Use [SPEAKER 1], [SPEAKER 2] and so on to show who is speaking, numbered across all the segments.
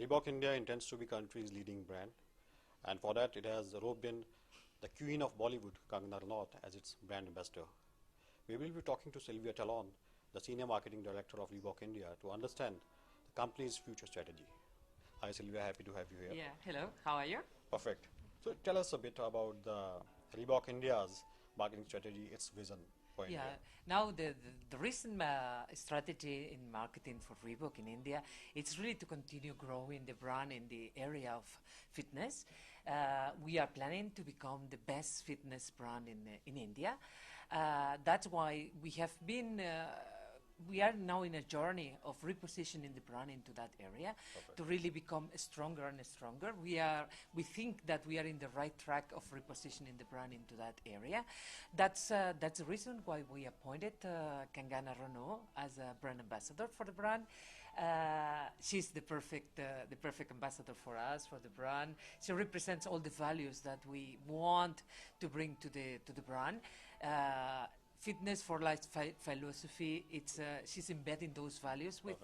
[SPEAKER 1] Reebok India intends to be country's leading brand, and for that it has roped in the Queen of Bollywood, Kangana Ranaut, as its brand ambassador. We will be talking to Silvia Talon, the Senior Marketing Director of Reebok India, to understand the company's future strategy. Hi Silvia, happy to have you here.
[SPEAKER 2] Yeah, hello, how are you?
[SPEAKER 1] Perfect. So tell us a bit about the Reebok India's marketing strategy, its vision for India.
[SPEAKER 2] Yeah, now the recent strategy in marketing for Reebok in India, it's really to continue growing the brand in the area of fitness. We are planning to become the best fitness brand in India. That's why we are now in a journey of repositioning the brand into that area.
[SPEAKER 1] Perfect.
[SPEAKER 2] To really become stronger and stronger. We think that we are in the right track of repositioning the brand into that area. That's the reason why we appointed Kangana Ranaut as a brand ambassador for the brand. She's the perfect ambassador for us, for the brand. She represents all the values that we want to bring to the brand. Fitness for life philosophy. She's embedding those values with,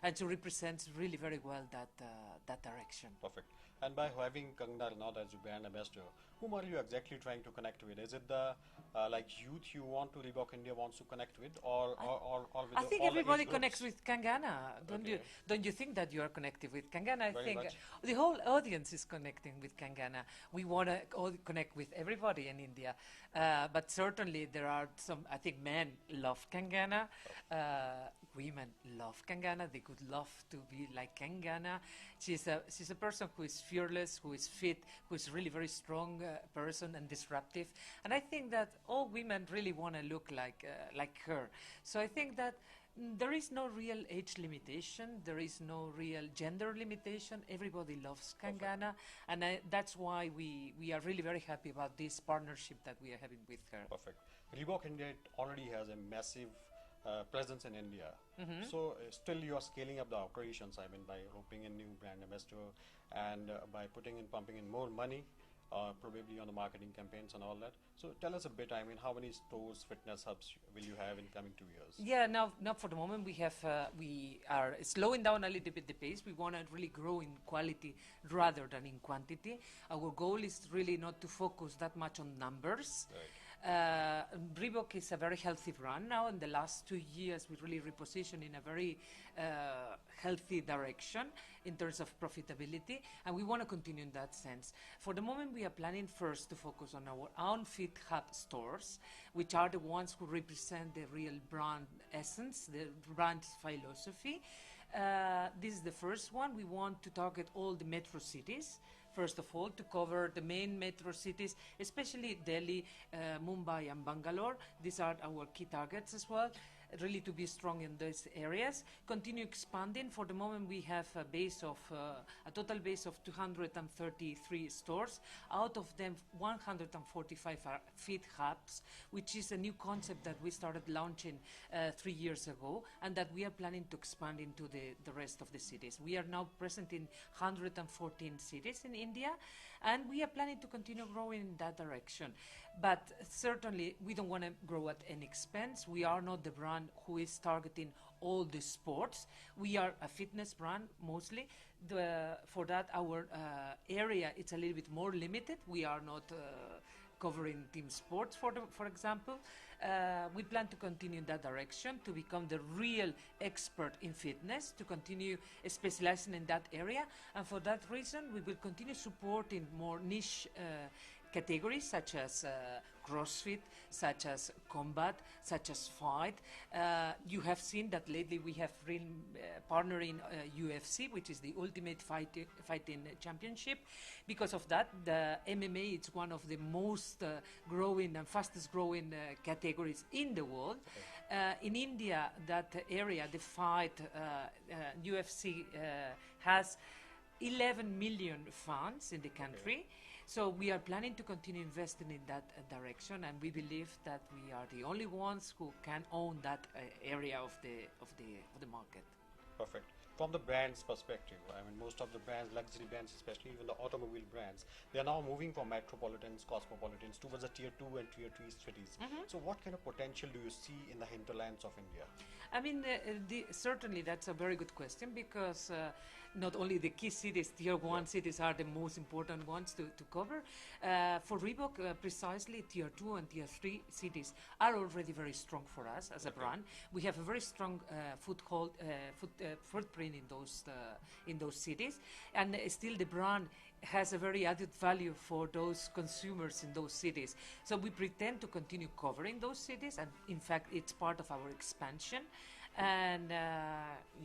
[SPEAKER 2] and she represents really very well that direction.
[SPEAKER 1] Perfect. And by having Kangana Ranaut as your brand ambassador, whom are you exactly trying to connect with? Is it the youth you want to Reebok India wants to connect with, or with
[SPEAKER 2] I think
[SPEAKER 1] all the
[SPEAKER 2] everybody
[SPEAKER 1] age
[SPEAKER 2] connects
[SPEAKER 1] groups?
[SPEAKER 2] with Kangana.
[SPEAKER 1] Okay.
[SPEAKER 2] Don't you think that you are connected with Kangana? I
[SPEAKER 1] Very
[SPEAKER 2] think
[SPEAKER 1] much.
[SPEAKER 2] the whole audience is connecting with Kangana. We want to connect with everybody in India, but certainly there are some. I think men love Kangana, women love Kangana. They could love to be like Kangana. She's a person who is fearless, who is fit, who is really very strong person and disruptive. And I think that all women really want to look like her. So I think that there is no real age limitation. There is no real gender limitation. Everybody loves Kangana, and that's why we are really very happy about this partnership that we are having with her.
[SPEAKER 1] Perfect. Reebok India already has a massive presence in India. So still you are scaling up the operations, I mean, by roping in new brand ambassador and by pumping in more money, probably on the marketing campaigns and all that. So tell us a bit, I mean, how many stores, fitness hubs will you have in coming 2 years?
[SPEAKER 2] Yeah, now for the moment we are slowing down a little bit the pace. We want to really grow in quality rather than in quantity. Our goal is really not to focus that much on numbers.
[SPEAKER 1] Right.
[SPEAKER 2] Reebok is a very healthy brand now. In the last 2 years, we really repositioned in a very healthy direction in terms of profitability, and we want to continue in that sense. For the moment, we are planning first to focus on our own Fit Hub stores, which are the ones who represent the real brand essence, the brand philosophy. This is the first one. We want to target all the metro cities. First of all, to cover the main metro cities, especially Delhi, Mumbai and Bangalore. These are our key targets as well, really to be strong in those areas. Continue expanding. For the moment, we have a total base of 233 stores. Out of them, 145 are Fit Hubs, which is a new concept that we started launching 3 years ago, and that we are planning to expand into the rest of the cities. We are now present in 114 cities in India, and we are planning to continue growing in that direction. But certainly, we don't want to grow at any expense. We are not the brand who is targeting all the sports. We are a fitness brand mostly. For that, our area it's a little bit more limited. We are not covering team sports, for example. We plan to continue in that direction, to become the real expert in fitness, to continue specializing in that area. And for that reason, we will continue supporting more niche categories such as CrossFit, such as combat, such as fight. You have seen that lately we have partnered in UFC, which is the Ultimate Fighting Championship. Because of that, the MMA is one of the most growing and fastest growing categories in the world. In India, that area, the fight, UFC has 11 million fans in the country. So we are planning to continue investing in that direction, and we believe that we are the only ones who can own that area of the market.
[SPEAKER 1] Perfect. From the brand's perspective, I mean, most of the brands, luxury brands, especially even the automobile brands, they are now moving from metropolitans, cosmopolitans towards the tier 2 and tier 3 cities. So what kind of potential do you see in the hinterlands of India?
[SPEAKER 2] I mean, certainly that's a very good question, because not only the key cities, tier one cities are the most important ones to cover. For Reebok, precisely tier 2 and tier 3 cities are already very strong for us as a brand. We have a very strong footprint in those cities, and still the brand has a very added value for those consumers in those cities. So we pretend to continue covering those cities, and in fact, it's part of our expansion. And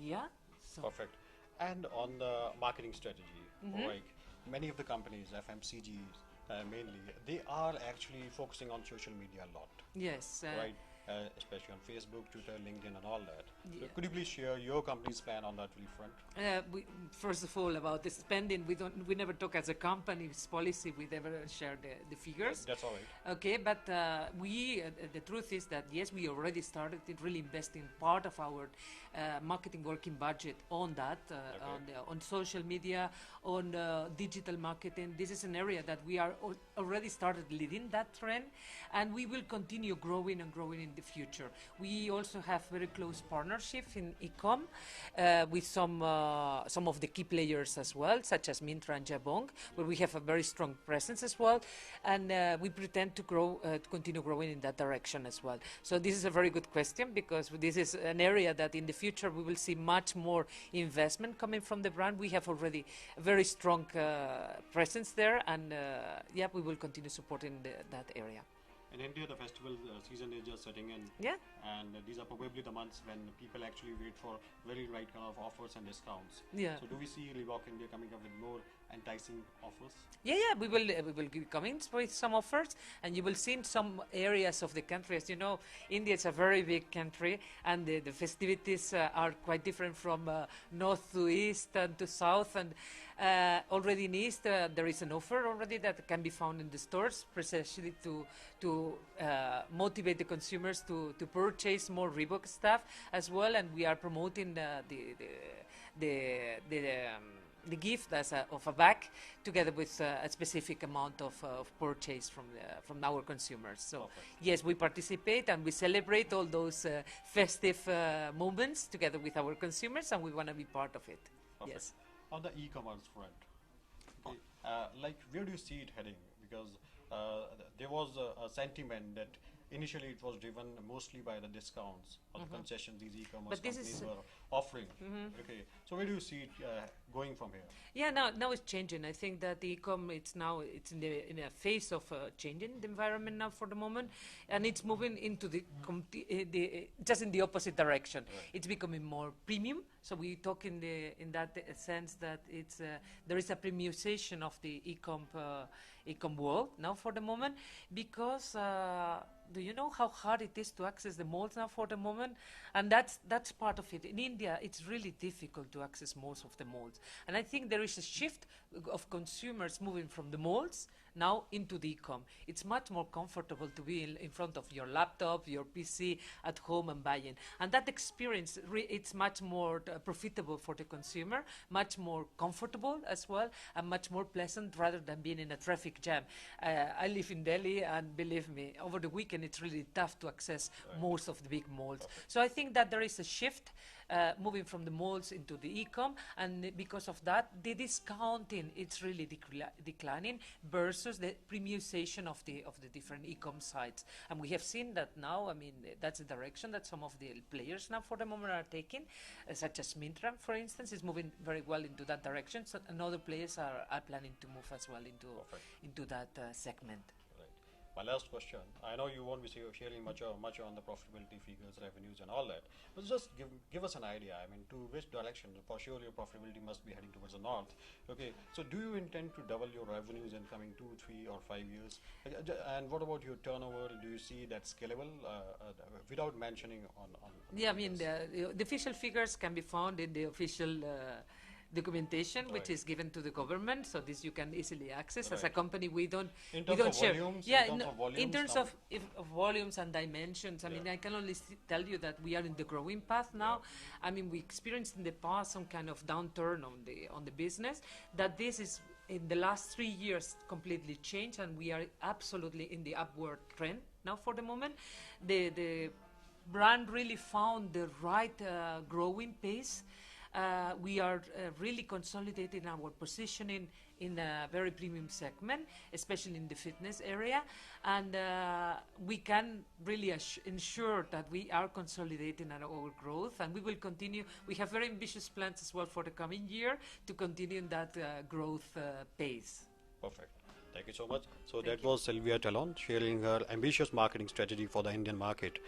[SPEAKER 2] yeah. So
[SPEAKER 1] Perfect. And on the marketing strategy, like many of the companies, FMCGs mainly, they are actually focusing on social media a lot,
[SPEAKER 2] yes.
[SPEAKER 1] right? Especially on Facebook, Twitter, LinkedIn, and all that. So could you please share your company's plan on that really front?
[SPEAKER 2] First of all, about the spending, we never talk as a company's policy. We never share the figures.
[SPEAKER 1] That's all right.
[SPEAKER 2] Okay, but the truth is that yes, we already started really investing part of our marketing working budget on that, on social media, on digital marketing. This is an area that we are already started leading that trend, and we will continue growing and growing in the future. We also have very close partnerships in e-com with some of the key players as well, such as Myntra and Jabong, where we have a very strong presence as well, and we pretend to grow, to continue growing in that direction as well. So this is a very good question, because this is an area that in the future we will see much more investment coming from the brand. We have already a very strong presence there, and yeah, we will continue supporting that area.
[SPEAKER 1] In India, the festival season is just setting in.
[SPEAKER 2] Yeah.
[SPEAKER 1] And these are probably the months when people actually wait for very right kind of offers and discounts.
[SPEAKER 2] Yeah.
[SPEAKER 1] So do we see Reebok India coming up with more enticing offers?
[SPEAKER 2] Yeah, we will be coming with some offers, and you will see in some areas of the country. As you know, India is a very big country, and the festivities are quite different from north to east and to south. And already in east, there is an offer already that can be found in the stores, precisely to motivate the consumers to purchase more Reebok stuff as well. And we are promoting the gift of a bag, together with a specific amount of purchase from our consumers. So yes, we participate and we celebrate all those festive moments together with our consumers, and we want to be part of it.
[SPEAKER 1] Perfect.
[SPEAKER 2] Yes.
[SPEAKER 1] On the e-commerce front, okay, like where do you see it heading? Because there was a sentiment that initially it was driven mostly by the discounts or the concessions these e-commerce companies were offering. Okay, so where do you see it going from here?
[SPEAKER 2] Yeah, now it's changing. I think that the e-com, it's in a phase of changing the environment now for the moment, and it's moving into just in the opposite direction.
[SPEAKER 1] Right.
[SPEAKER 2] It's becoming more premium. So we talk in that sense that there is a premiumization of the e-com world now for the moment, because do you know how hard it is to access the malls now for the moment? And that's part of it. In India, it's really difficult to access most of the malls. And I think there is a shift of consumers moving from the malls now into the e-com. It's much more comfortable to be in front of your laptop, your PC at home and buying. And that experience, it's much more profitable for the consumer, much more comfortable as well, and much more pleasant rather than being in a traffic jam. I live in Delhi, and believe me, over the weekend it's really tough to access most of the big malls. So I think that there is a shift moving from the malls into the e-com, and because of that, the discounting, it's really declining versus the premiumization of the different e-com sites. And we have seen that now. I mean, that's the direction that some of the players now for the moment are taking, such as Myntra, for instance, is moving very well into that direction. So, and other players are planning to move as well into that segment.
[SPEAKER 1] My last question, I know you won't be sharing much on the profitability figures, revenues and all that, but just give us an idea, I mean, to which direction. For sure your profitability must be heading towards the north. Okay, so do you intend to double your revenues in coming 2, 3 or 5 years? And what about your turnover? Do you see that scalable without mentioning on
[SPEAKER 2] yeah, I mean, the official figures can be found in the official documentation, which is given to the government, so this you can easily access. As a company, we don't share.
[SPEAKER 1] Volumes,
[SPEAKER 2] yeah,
[SPEAKER 1] in terms
[SPEAKER 2] of volumes and dimensions. I mean, I can only tell you that we are in the growing path now. I mean, we experienced in the past some kind of downturn on the business. That this is in the last 3 years completely changed, and we are absolutely in the upward trend now for the moment. The brand really found the right growing pace. We are really consolidating our positioning in a very premium segment, especially in the fitness area, and we can really ensure that we are consolidating our growth, and we will continue. We have very ambitious plans as well for the coming year to continue in that growth pace.
[SPEAKER 1] Perfect. Thank you so much. So that was Silvia Talon sharing her ambitious marketing strategy for the Indian market.